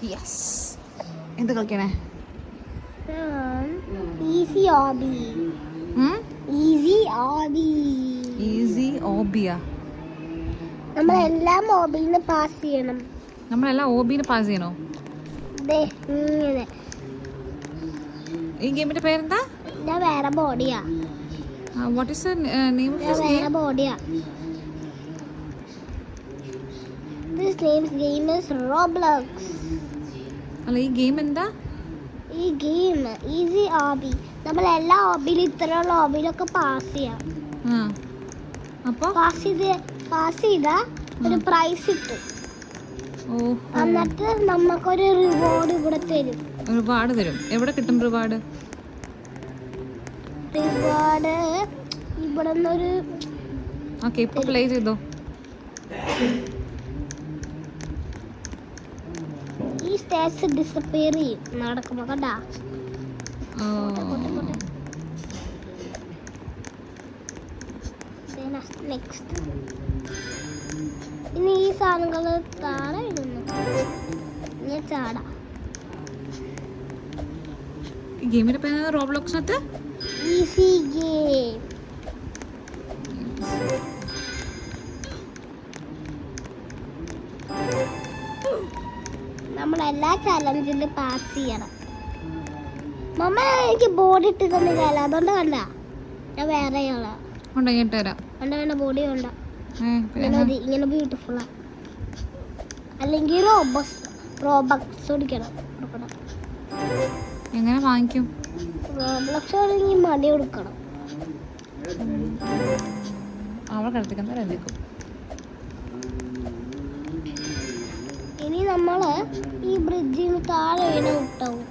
Yes. എന്ത് കളിക്കണേ? Easy ഓബി. Easy ഓബി. Easy ഓബിയാ? നമ്മളെല്ലാം ഓബിന്ന് pass ചെയ്യണം. നമ്മളെല്ലാം ഓബിന് പാസ് ചെയ്യണോ? ഇങ്ങനെ. ഈ ഗെയിമിന്റെ പേരെന്താ? ഞാൻ വേറെ ബോഡിയാ. What is the name of this വേറെ ഗെയിം? ബോഡിയാ. This game is Roblox. അല്ല, ഈ ഗെയിം എന്താ? ഈ ഗെയിം ഈസി ഓബി. നമ്മൾ എല്ലാ ഓബിയിലും ഇത്രയുള്ള ഓബിയിലൊക്കെ പാസ് ചെയ്യാം. അപ്പൊ പാസ് ചെയ്താ ഒരു പ്രൈസ് കിട്ടും. എന്നിട്ട് നമുക്കൊരു റിവാർഡ് ഇവിടെ തരും. റിവാർഡ് തരും? എവിടെ കിട്ടും റിവാർഡ്? റിവാർഡ് ഇവിടെ നിന്നൊരു. ഓക്കെ, ഇപ്പൊ പ്ലേ ചെയ്തോ. ഈ സ്റ്റേജ് ഡിസപ്പിയർ ചെയ്യും നടക്കുമ്പോ. കണ്ടാ? നെക്സ്റ്റ്. ഇനി ഈ സാധനങ്ങള് താഴെ ഇടുന്നു. ഞാൻ ചാടാ. ഈ ഗെയിമിന്റെ പേര് റോബ്ലോക്സിനകത്ത് ഈസി ഗെയിം. നമ്മളെല്ലാ ചലഞ്ചിലും പാസ് ചെയ്യണം. മമ്മ എനിക്ക് ബോർഡ് ഇട്ട് തന്നില്ല, അതുകൊണ്ട് കണ്ട ഞാൻ വേറെ ഉണ്ടോ? ഇങ്ങോട്ട് തരാം. വേണ്ട ബോഡി ഉണ്ട്. ഇങ്ങനെ ബ്യൂട്ടിഫുള്ളാ. അല്ലെങ്കിൽ റോബക്സ് ഓടിക്കണം. എങ്ങനെ വാങ്ങിക്കും? റോബ്ലക്സ് ആണെങ്കിൽ മണി കൊടുക്കണം. അവളെ കളിപ്പിക്കാൻ. ഇനി നമ്മള് ഈ ബ്രിഡ്ജിന് താഴെ വീണ വിട്ടാവും.